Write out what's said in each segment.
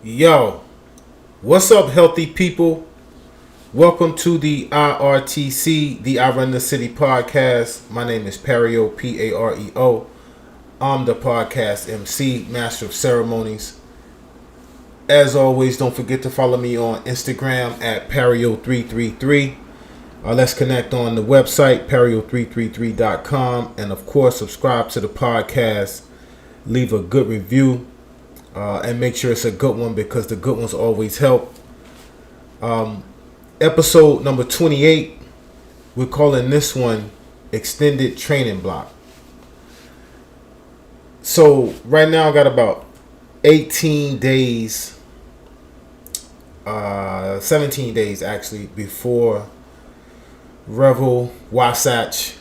Yo, what's up, healthy people? Welcome to the iRTC, the I Run the City podcast. My name is Pareo, Pareo. I'm the podcast MC, Master of Ceremonies. As always, don't forget to follow me on Instagram at Pareo333. Let's connect on the website, Pareo333.com. And of course, subscribe to the podcast. Leave a good review. And make sure it's a good one because the good ones always help. Episode number 28. We're calling this one Extended Training Block. So right now I got about 18 days, 17 days actually, before Revel Wasatch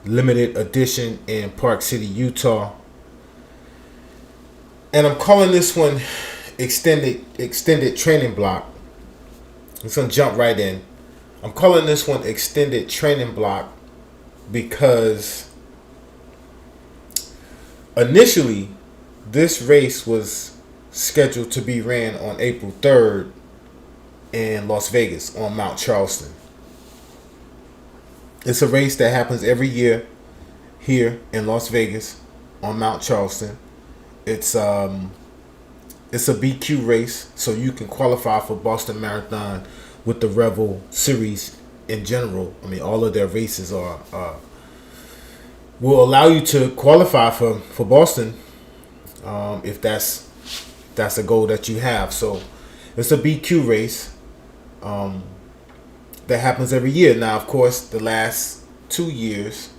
Limited Edition in Park City, Utah. And I'm calling this one extended training block. I'm just gonna jump right in. I'm calling this one extended training block because initially this race was scheduled to be ran on April 3rd in Las Vegas on Mount Charleston. It's a race that happens every year here in Las Vegas on Mount Charleston. It's a BQ race, so you can qualify for Boston Marathon with the Revel series in general. I mean, all of their races are will allow you to qualify for Boston if that's a goal that you have. So it's a BQ race that happens every year. Now, of course, the last 2 years,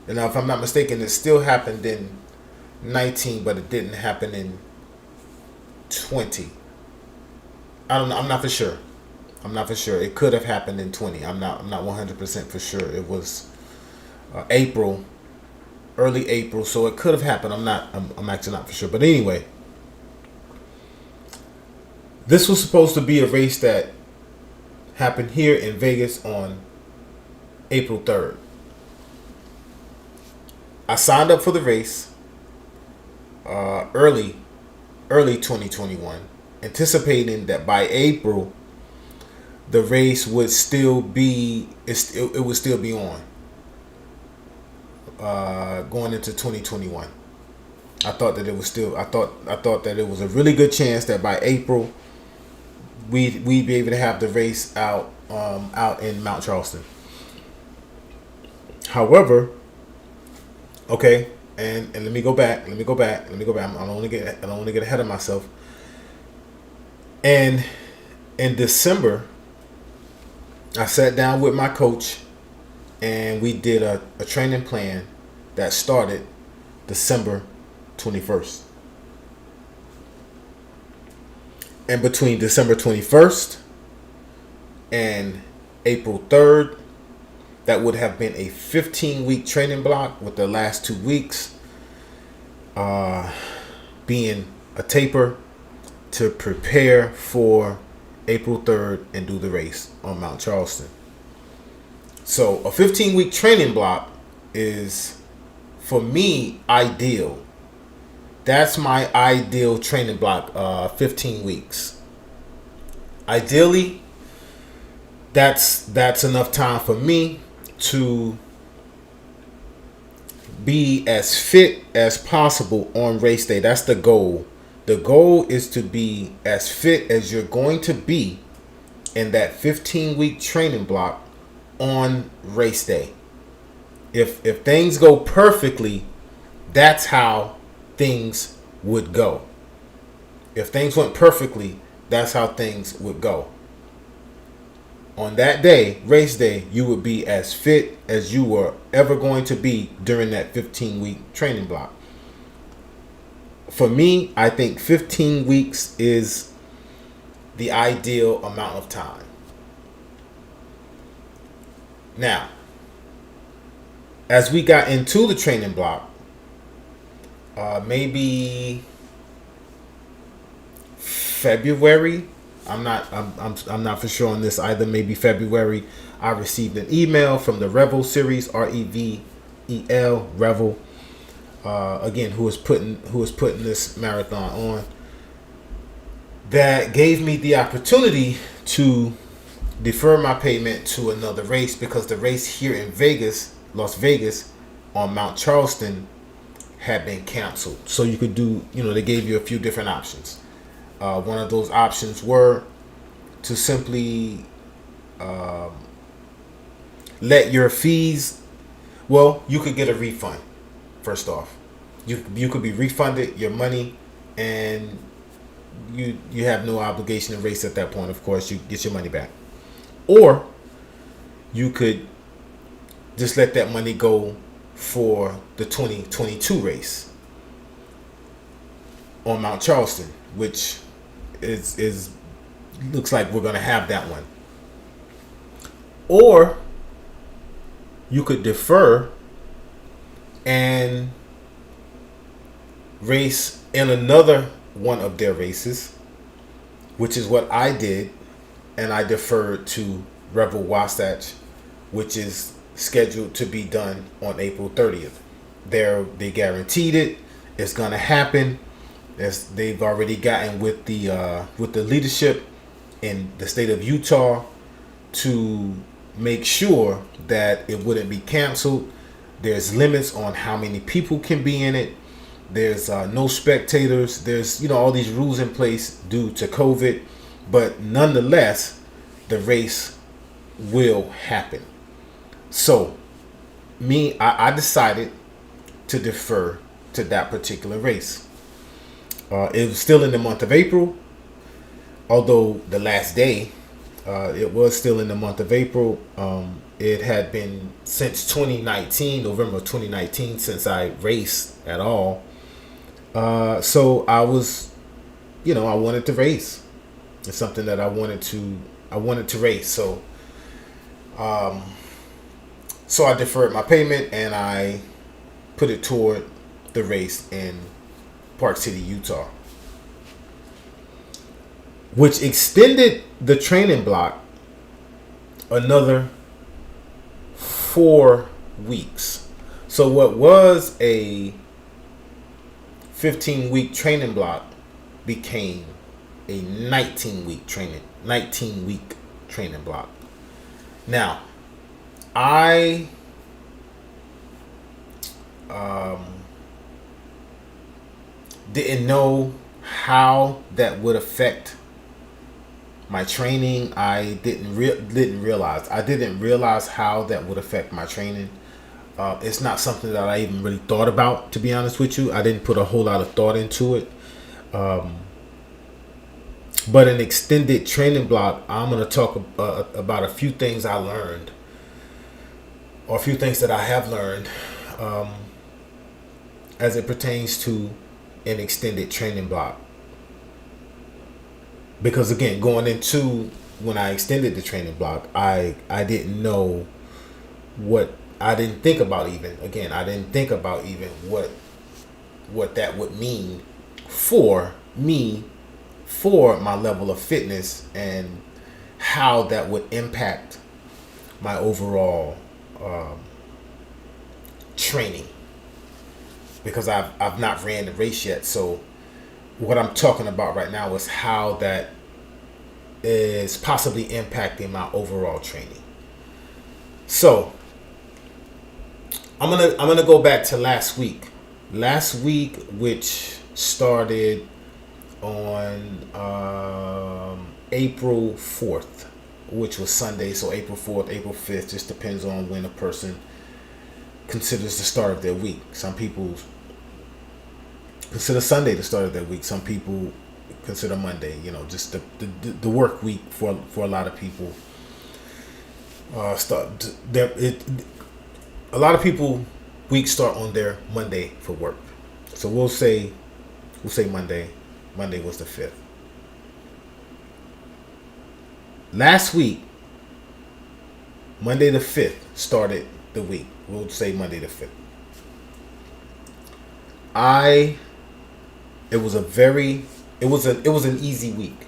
and now if I'm not mistaken, it still happened in 19, but it didn't happen in 20. I don't know. I'm not for sure. It could have happened in 20. I'm not 100% for sure. It was April, early April, so it could have happened. I'm actually not for sure. But anyway, this was supposed to be a race that happened here in Vegas on April 3rd. I signed up for the race early 2021, anticipating that by April the race would still be it would still be on going into 2021. I thought that it was a really good chance that by April we'd be able to have the race out in Mount Charleston. However, okay. And let me go back. I don't want to get ahead of myself. And in December, I sat down with my coach, and we did a training plan that started December 21st. And between December 21st and April 3rd, that would have been a 15-week training block, with the last 2 weeks being a taper to prepare for April 3rd and do the race on Mount Charleston. So a 15-week training block is, for me, ideal. That's my ideal training block, 15 weeks. Ideally, that's enough time for me to be as fit as possible on race day. That's the goal. The goal is to be as fit as you're going to be in that 15-week training block on race day. If things go perfectly, that's how things would go. If things went perfectly, that's how things would go. On that day, race day, you would be as fit as you were ever going to be during that 15-week training block. For me, I think 15 weeks is the ideal amount of time. Now, as we got into the training block, maybe February, I'm not for sure on this either. Maybe February, I received an email from the Revel series, Revel, Revel, again, who is putting this marathon on. that gave me the opportunity to defer my payment to another race, because the race here in Vegas, Las Vegas, on Mount Charleston had been canceled. So you could do, they gave you a few different options. One of those options were to simply let your fees, well, you could get a refund. First off, you could be refunded your money, and you have no obligation to race at that point. Of course, you get your money back. Or you could just let that money go for the 2022 race on Mount Charleston, which is looks like we're going to have that one. Or you could defer and race in another one of their races, which is what I did, and I deferred to Revel Wasatch, which is scheduled to be done on April 30th. They guaranteed it. It's gonna happen. As they've already gotten with the leadership in the state of Utah to make sure that it wouldn't be canceled. There's limits on how many people can be in it. There's no spectators. There's all these rules in place due to COVID, but nonetheless, the race will happen. So, I decided to defer to that particular race. It was still in the month of April, although the last day, it was still in the month of April. It had been since 2019, November of 2019, since I raced at all. So I was, I wanted to race. It's something that I wanted to race. So, so I deferred my payment and I put it toward the race in Park City, Utah, which extended the training block another 4 weeks. So what was a 15-week training block became a 19-week training block. Now, I didn't know how that would affect my training. I didn't realize. I didn't realize how that would affect my training. It's not something that I even really thought about, to be honest with you. I didn't put a whole lot of thought into it. But an extended training block, I'm going to talk about a few things I learned, or a few things that I have learned as it pertains to an extended training block. Because again, going into when I extended the training block, I didn't know what, I didn't think about even what that would mean for me, for my level of fitness, and how that would impact my overall training. Because I've not ran the race yet, so what I'm talking about right now is how that is possibly impacting my overall training. So I'm gonna go back to last week, which started on April 4th, which was Sunday. So April 4th, April 5th, just depends on when a person considers the start of their week. Some people consider Sunday the start of their week. Some people consider Monday, just the work week for a lot of people. A lot of people weeks start on their Monday for work. So we'll say Monday. Monday was the 5th. Last week, Monday the 5th started the week. We'll say Monday the 5th. It was an easy week.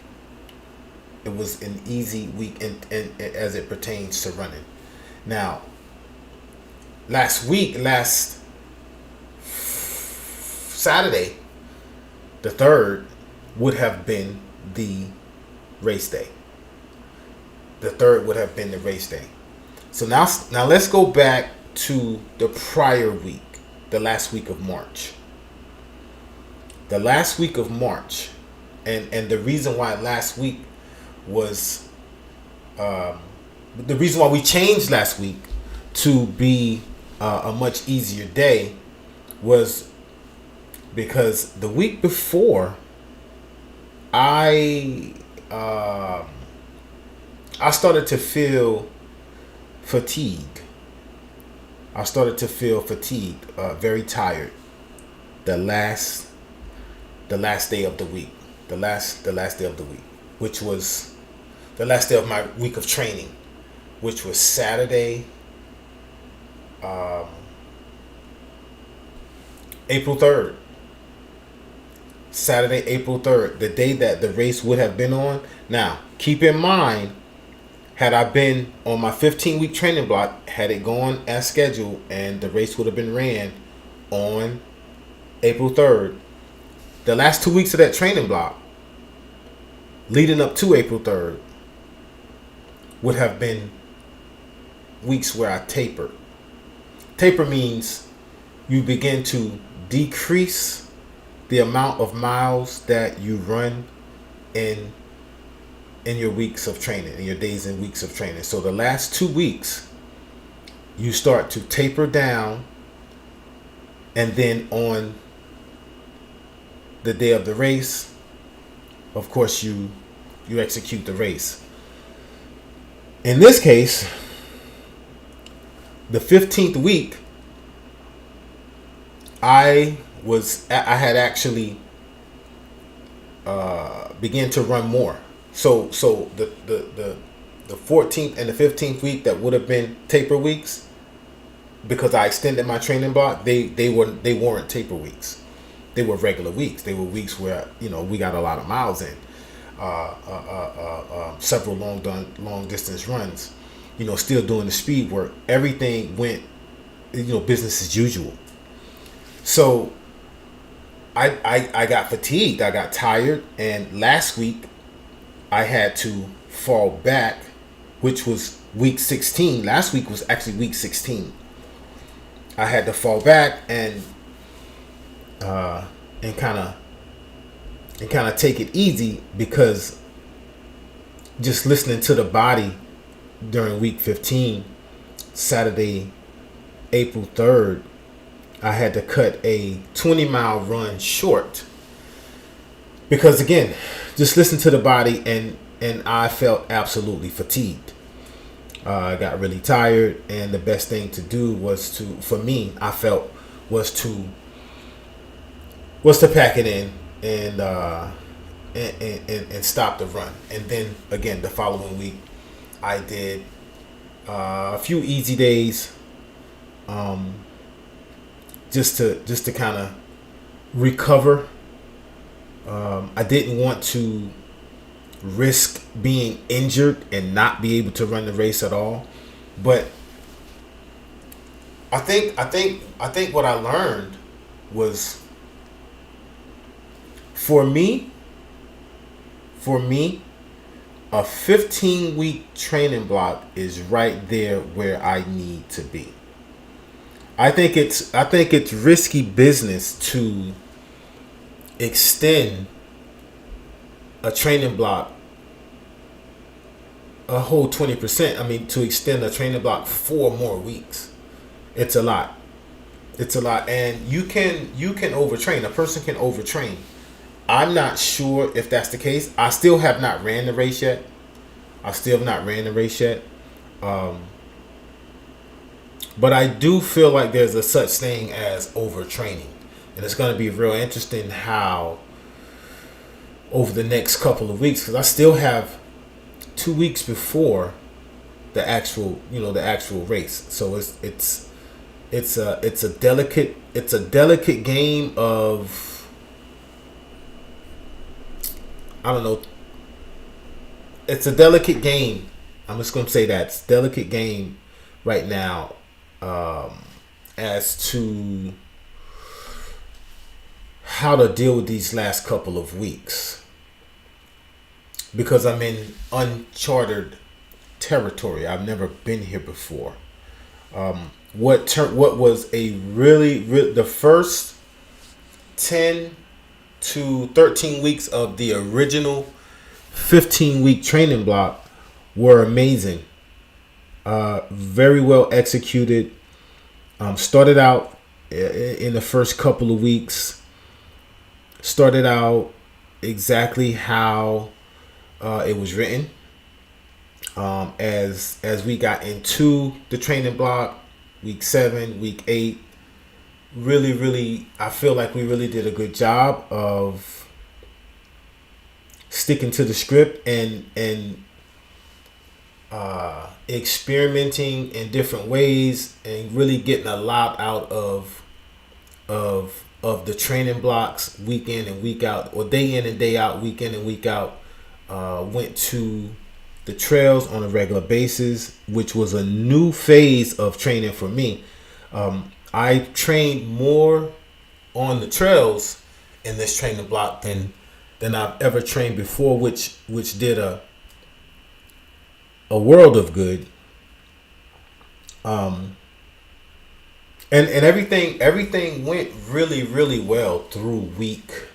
It was an easy week and as it pertains to running. Now, last Saturday, the 3rd, would have been the race day. The 3rd would have been the race day. So now let's go back to the prior week, the last week of March. The last week of March, and the reason why last week was the reason why we changed last week to be a much easier day was because the week before I started to feel fatigued. Very tired. The last day of the week, the last day of the week, which was the last day of my week of training, which was Saturday, April 3rd. Saturday, April 3rd, the day that the race would have been on. Now, keep in mind, had I been on my 15-week training block, had it gone as scheduled, and the race would have been ran on April 3rd, the last 2 weeks of that training block, leading up to April 3rd, would have been weeks where I tapered. Taper means you begin to decrease the amount of miles that you run in your weeks of training, in your days and weeks of training. So the last 2 weeks, you start to taper down, and then on the day of the race, of course, you execute the race. In this case, the 15th week, I had actually began to run more. So the 14th and the 15th week that would have been taper weeks, because I extended my training block, they weren't taper weeks. They were regular weeks. They were weeks where we got a lot of miles in, several long distance runs. Still doing the speed work. Everything went, business as usual. So I got fatigued. I got tired, and last week I had to fall back, which was week 16. Last week was actually week 16. I had to fall back and kind of take it easy, because just listening to the body during week 15, Saturday, April 3rd, I had to cut a 20-mile run short, because again, just listen to the body, and I felt absolutely fatigued. I got really tired, and the best thing to do was to pack it in and stop the run. And then again, the following week, I did a few easy days, just to kind of recover. I didn't want to risk being injured and not be able to run the race at all. But I think what I learned was, for me, a 15-week training block is right there where I need to be. I think it's risky business to extend a training block a whole 20%. I mean, to extend a training block 4 more weeks. It's a lot. And you can overtrain. A person can overtrain. I'm not sure if that's the case. I still have not ran the race yet. But I do feel like there's a such thing as overtraining. And it's going to be real interesting how over the next couple of weeks, because I still have 2 weeks before the actual race. So it's a delicate game of, I don't know. It's a delicate game. I'm just going to say that. It's a delicate game right now, as to how to deal with these last couple of weeks. because I'm in uncharted territory. I've never been here before. What was a the first 10 to 13 weeks of the original 15-week training block were amazing. Very well executed. Started out in the first couple of weeks. Started out exactly how it was written. As we got into the training block, week 7, week 8, really, I feel like we really did a good job of sticking to the script and experimenting in different ways and really getting a lot out of the training blocks week in and week out, or day in and day out, week in and week out. Went to the trails on a regular basis, which was a new phase of training for me. I trained more on the trails in this training block than I've ever trained before, which did a world of good. And everything went really well through week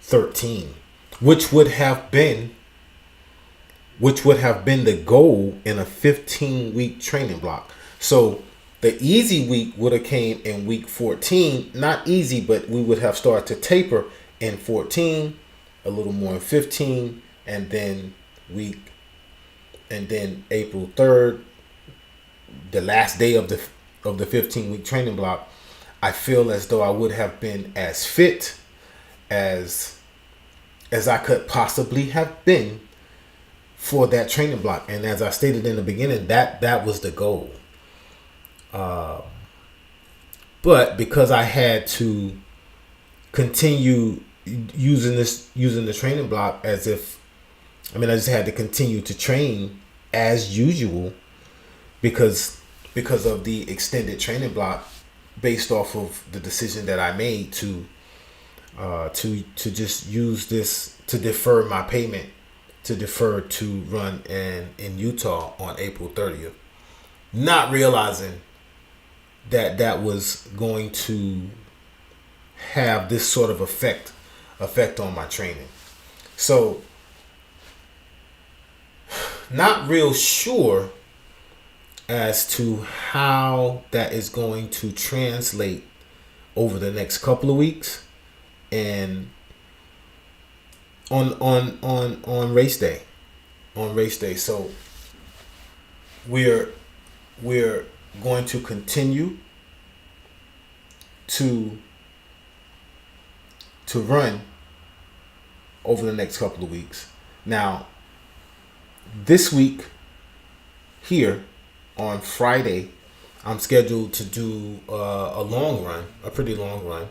13, which would have been the goal in a 15-week training block. So the easy week would have came in week 14. Not easy, but we would have started to taper in 14, a little more in 15, and then April 3rd, the last day of the 15-week training block, I feel as though I would have been as fit as I could possibly have been for that training block. And as I stated in the beginning, that was the goal. But because I had to continue using the training block I just had to continue to train as usual because of the extended training block, based off of the decision that I made to just use this to defer my payment, to run in Utah on April 30th, not realizing that was going to have this sort of effect on my training. So not real sure as to how that is going to translate over the next couple of weeks and on race day. So we're going to continue to run over the next couple of weeks. Now, this week here on Friday, I'm scheduled to do a pretty long run,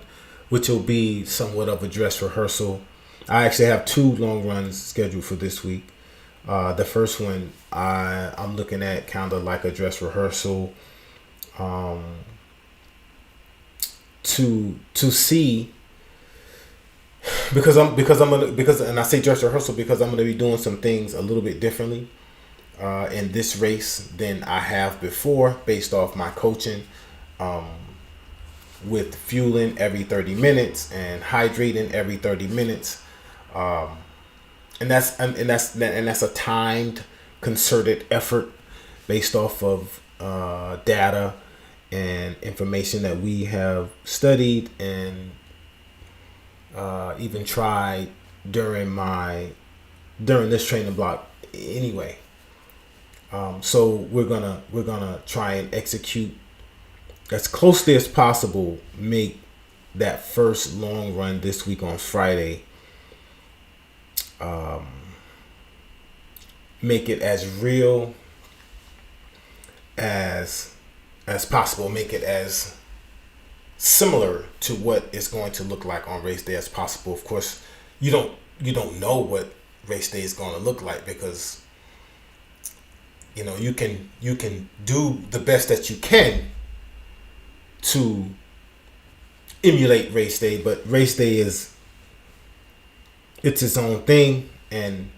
which will be somewhat of a dress rehearsal. I actually have 2 long runs scheduled for this week. The first one I'm looking at kind of like a dress rehearsal, to see, because and I say dress rehearsal because I'm gonna be doing some things a little bit differently in this race than I have before, based off my coaching, with fueling every 30 minutes and hydrating every 30 minutes. And that's a timed, concerted effort based off of data and information that we have studied and even tried during this training block anyway. So we're gonna try and execute as closely as possible, make that first long run this week on Friday, make it as real as possible, make it as similar to what it's going to look like on race day as possible. Of course, you don't know what race day is going to look like, because you can do the best that you can to emulate race day, but race day it's its own thing, and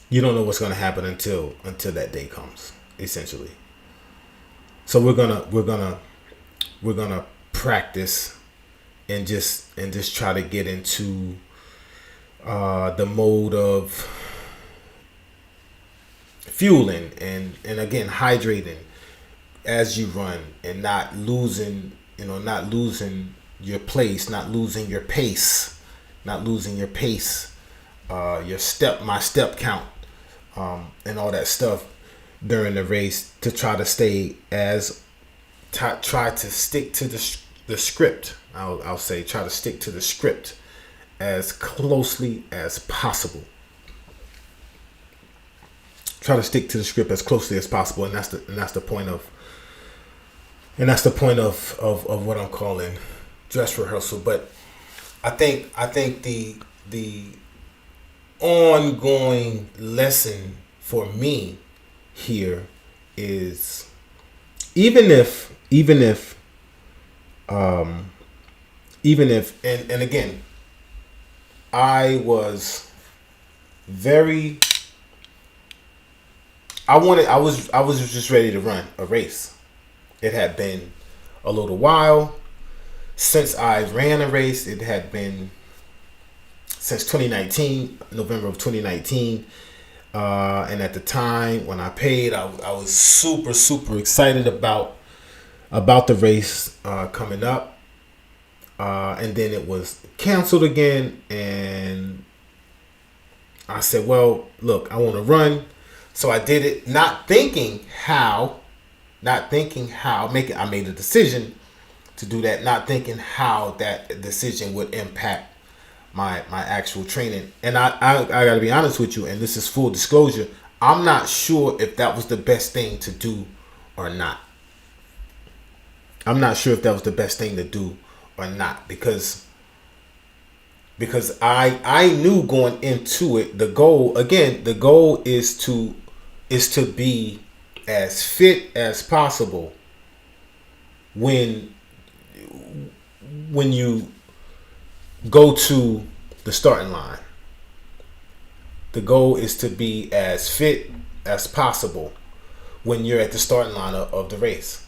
you don't know what's going to happen until that day comes, essentially. So we're gonna practice and just try to get into the mode of fueling and again hydrating as you run, and not losing your place, not losing your pace, my step count, and all that stuff during the race, to try to stay try to stick to the script. I'll say try to stick to the script as closely as possible. Try to stick to the script as closely as possible, and that's the point of what I'm calling dress rehearsal. But I think the ongoing lesson for me here is, even if and again, I was just ready to run a race. It had been a little while since I ran a race. It had been since 2019, November of 2019. And at the time when I paid, I was super, super excited about the race coming up. And then it was canceled again. And I said, well, look, I want to run. So I did it, not thinking how. I made a decision to do that, not thinking how that decision would impact my actual training. And I got to be honest with you, and this is full disclosure, I'm not sure if that was the best thing to do or not. Because I knew going into it, the goal is to be as fit as possible when you go to the starting line. The goal is to be as fit as possible when you're at the starting line of the race.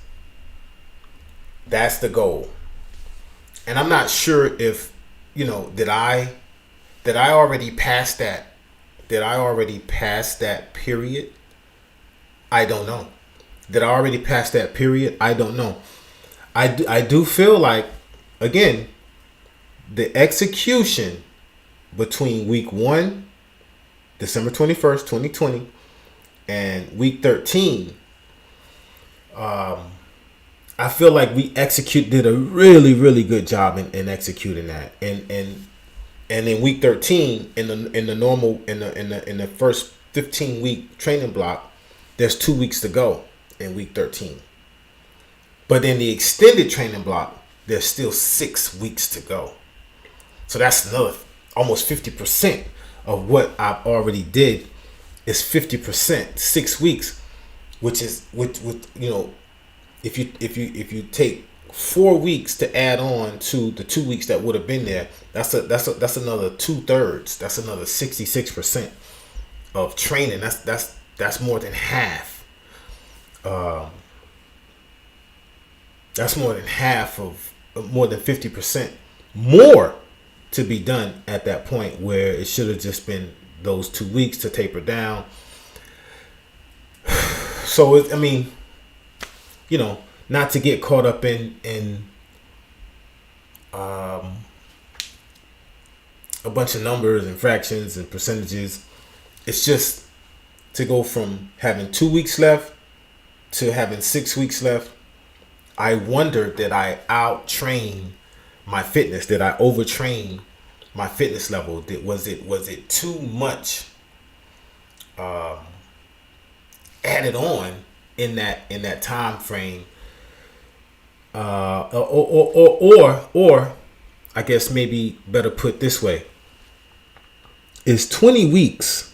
That's the goal. And I'm not sure if, did I already pass that? Did I already pass that period? I don't know. Did I already pass that period? I don't know. I do feel like, again, the execution between week 1, December 21st, 2020, and week 13, I feel like we did a really, really good job in executing that. And in week 13, in the first 15-week training block, there's 2 weeks to go in week 13. But in the extended training block, there's still 6 weeks to go. So that's another almost 50% of what I've already did is 50%, 6 weeks, which is if you take 4 weeks to add on to the 2 weeks that would have been there, that's another 2/3. That's another 66% of training. That's more than half. That's more than half of more than 50% more to be done at that point, where it should have just been those 2 weeks to taper down. So not to get caught up in a bunch of numbers and fractions and percentages. It's just to go from having 2 weeks left to having 6 weeks left. I wonder, did I out-train my fitness? Did I overtrain my fitness level? Was it too much added on in that time frame? Or I guess maybe better put this way: is 20 weeks,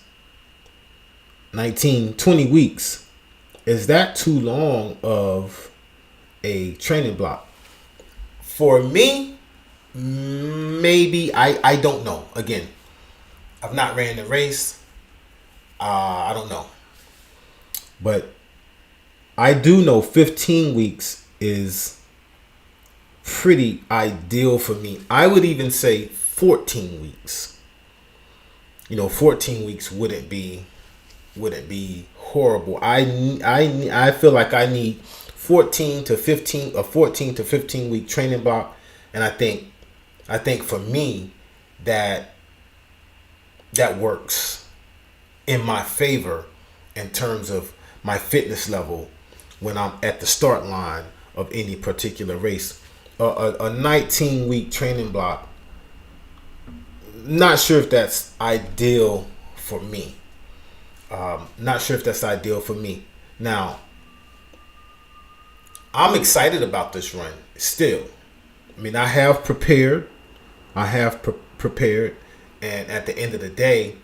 20 weeks, is that too long of a training block? For me, maybe. I don't know. Again, I've not ran the race. I don't know, but I do know 15 weeks is pretty ideal for me. I would even say 14 weeks. 14 weeks wouldn't be horrible. I feel like I need 14 to 15 week training block, and I think for me that that works in my favor in terms of my fitness level when I'm at the start line of any particular race. A 19-week training block, not sure if that's ideal for me. Not sure if that's ideal for me. Now, I'm excited about this run still. I mean, I have prepared. Prepared. And at the end of the day,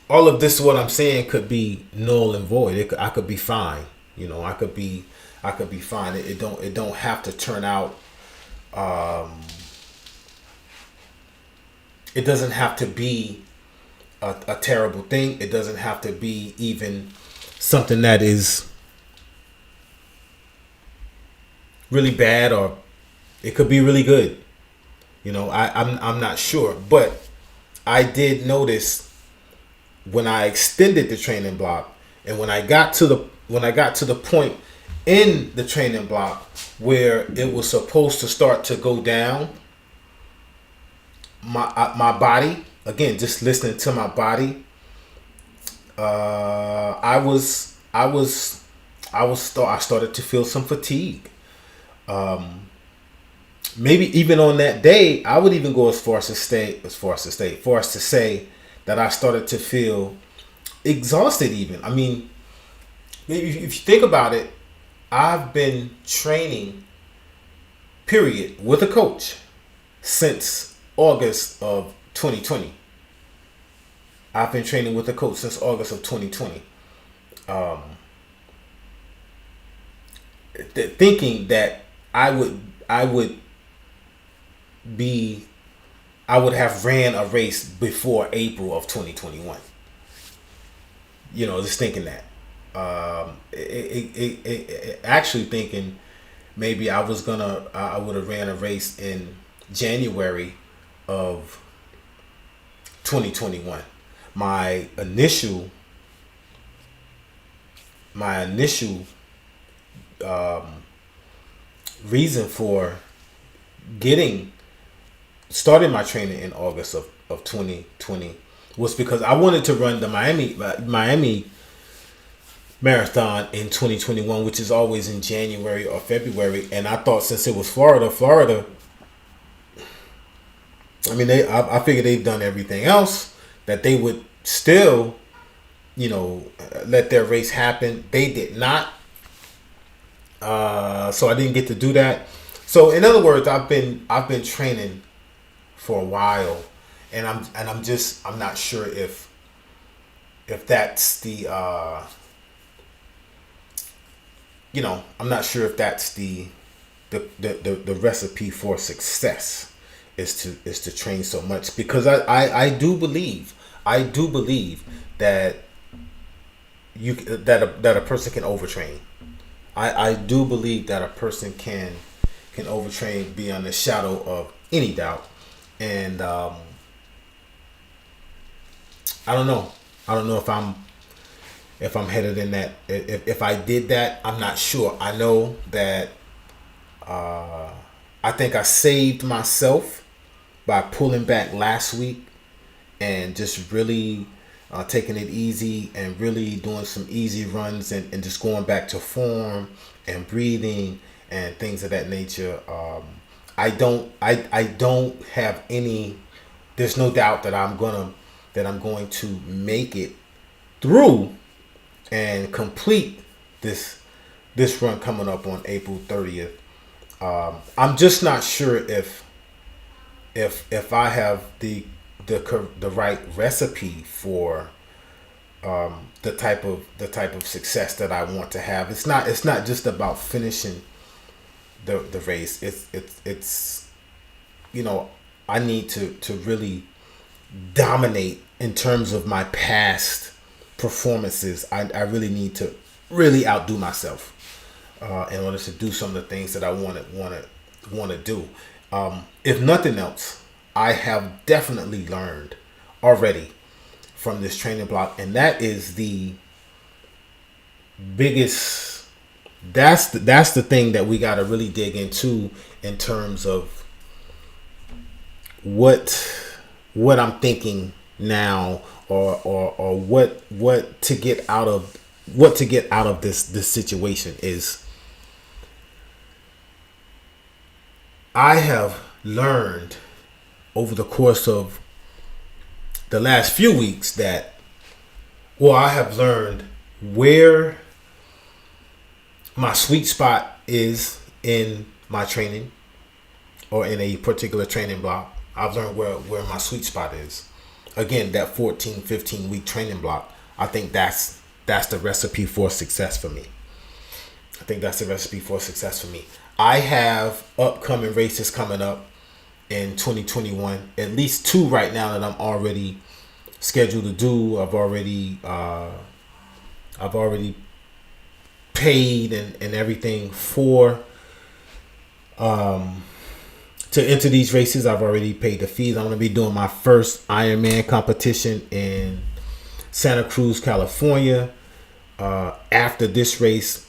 all of this, what I'm saying, could be null and void. I could be fine. I could be fine. It don't have to turn out. It doesn't have to be a terrible thing. It doesn't have to be even something that is really bad, or it could be really good. I'm not sure, but I did notice when I extended the training block, and when I got to the point in the training block where it was supposed to start to go down, my body, again, just listening to my body, I started to feel some fatigue. Maybe even on that day, I would even go as far as to say that I started to feel exhausted even. I mean, maybe if you think about it, I've been training, period, with a coach since August of 2020. I've been training with a coach since August of 2020. Thinking that I would have ran a race before April of 2021. Just thinking that. Actually thinking maybe I would have ran a race in January of 2021. My initial reason for starting my training in August of 2020 was because I wanted to run the Miami marathon in 2021, which is always in January or February. And I thought, since it was Florida, I mean, I figured they've done everything else, that they would still, let their race happen. They did not. So I didn't get to do that. So in other words, I've been training for a while, and I'm not sure if that's the I'm not sure if that's the recipe for success is to train so much, because I do believe that that a person can overtrain. I do believe that a person can overtrain beyond the shadow of any doubt. And I don't know if I'm headed in that. If I did that, I'm not sure. I know that I think I saved myself by pulling back last week and just really taking it easy and really doing some easy runs and just going back to form and breathing and things of that nature. I don't have any. There's no doubt that I'm going to make it through and complete this run coming up on April 30th. I'm just not sure if I have the right recipe for the type of success that I want to have. It's not just about finishing the race. It's I need to really dominate in terms of my past performances, I really need to really outdo myself in order to do some of the things that I want to do. If nothing else, I have definitely learned already from this training block, and that is the biggest. That's the thing that we got to really dig into in terms of what I'm thinking now, or what to get out of this situation is. I have learned over the course of the last few weeks that, well, I have learned where my sweet spot is in my training or in a particular training block. I've learned where my sweet spot is. Again, that 14, 15 week training block, I think that's the recipe for success for me. I have upcoming races coming up in 2021, at least 2 right now that I'm already scheduled to do. I've already paid and everything for to enter these races. I've already paid the fees. I'm going to be doing my first Ironman competition in Santa Cruz, California, after this race,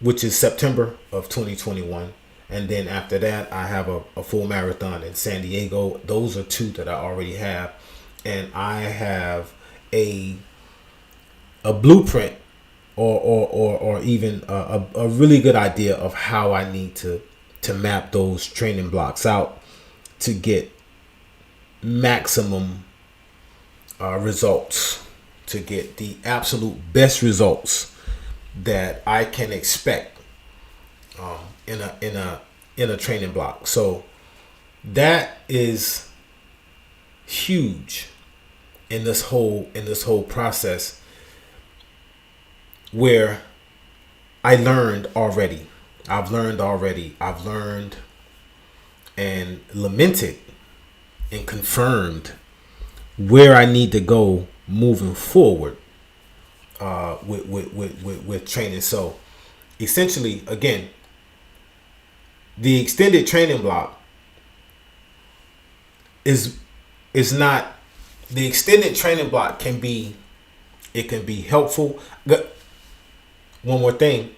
which is September of 2021. And then after that, I have a full marathon in San Diego. Those are 2 that I already have. And I have a blueprint or even a really good idea of how I need to map those training blocks out to get maximum results, to get the absolute best results that I can expect in a training block. So that is huge in this whole process, where I've learned and lamented and confirmed where I need to go moving forward with training. So essentially, again, the extended training block is not, the extended training block can be helpful. One more thing.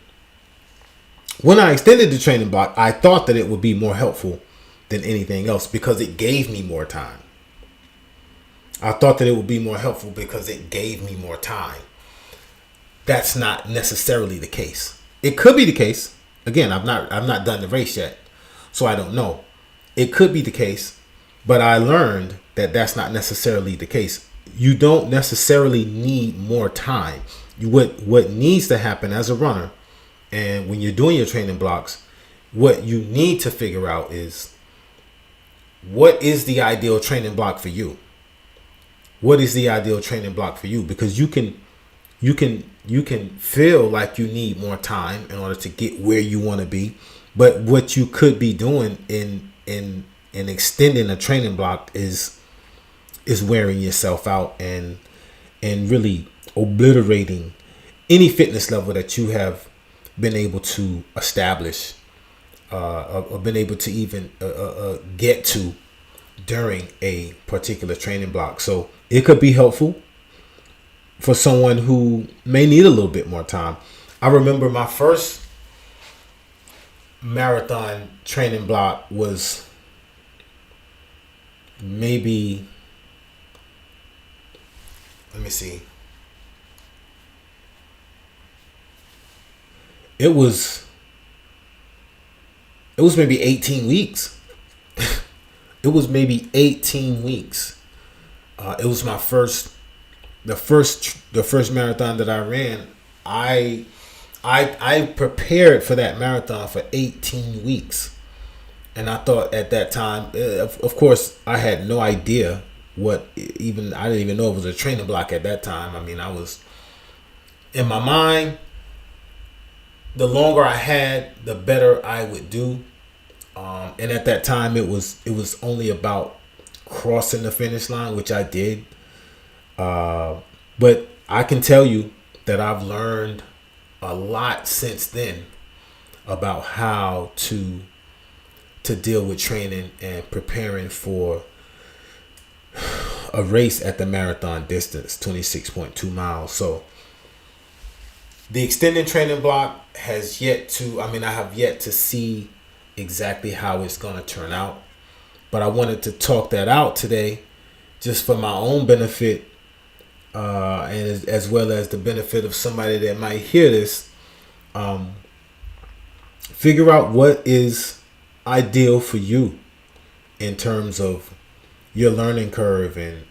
When I extended the training block, I thought that it would be more helpful than anything else because it gave me more time. That's not necessarily the case. It could be the case. Again, I've not done the race yet, so I don't know. It could be the case, but I learned that that's not necessarily the case. You don't necessarily need more time. What needs to happen as a runner, and when you're doing your training blocks, what you need to figure out is, what is the ideal training block for you? Because you can feel like you need more time in order to get where you want to be, but what you could be doing in extending a training block is wearing yourself out and really obliterating any fitness level that you have been able to establish or been able to even get to during a particular training block. So it could be helpful for someone who may need a little bit more time. I remember my first marathon training block was maybe, let me see. It was maybe 18 weeks. It was maybe 18 weeks. It was my the first marathon that I ran. I prepared for that marathon for 18 weeks. And I thought at that time, of course, I had no idea I didn't even know it was a training block at that time. I mean, I was, in my mind, the longer I had, the better I would do. And at that time, it was only about crossing the finish line, which I did. But I can tell you that I've learned a lot since then about how to deal with training and preparing for a race at the marathon distance, 26.2 miles. So the extended training block has yet to, I have yet to see exactly how it's going to turn out. But I wanted to talk that out today just for my own benefit, and as well as the benefit of somebody that might hear this. Figure out what is ideal for you in terms of your learning curve and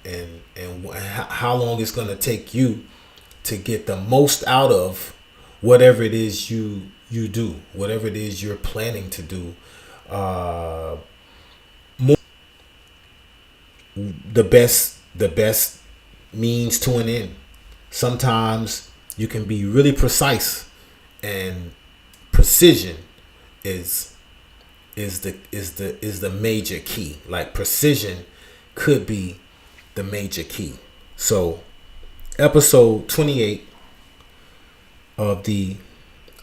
how long it's going to take you to get the most out of whatever it is you do, whatever it is you're planning to do. The best means to an end. Sometimes you can be really precise, and precision is the major key. Like, precision could be the major key. So episode 28 of the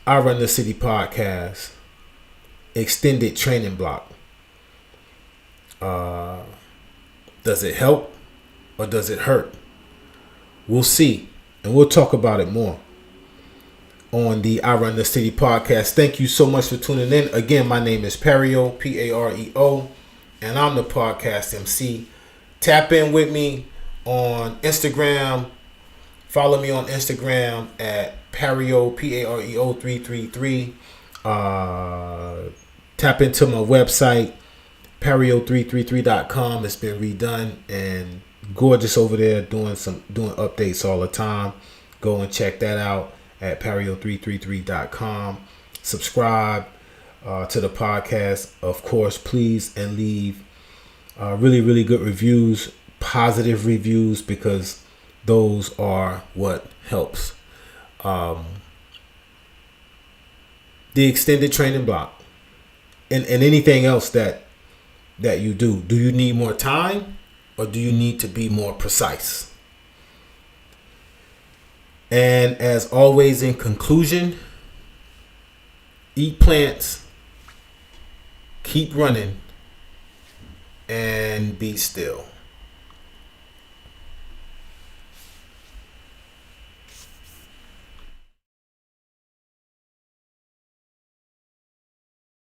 I Run the City podcast, extended training block. Does it help or does it hurt? We'll see, and we'll talk about it more on the I Run the City podcast. Thank you so much for tuning in. Again, my name is Pareo, Pareo, and I'm the podcast MC. Tap in with me on Instagram. Follow me on Instagram at Pareo, Pareo 333. Tap into my website, Pareo333.com. It's been redone and gorgeous over there, doing updates all the time. Go and check that out at Pareo333.com. Subscribe to the podcast, of course, please, and leave really, really good reviews, positive reviews, because those are what helps. The extended training block and anything else that you do you need more time, or do you need to be more precise? And as always, in conclusion, eat plants, keep running, and be still.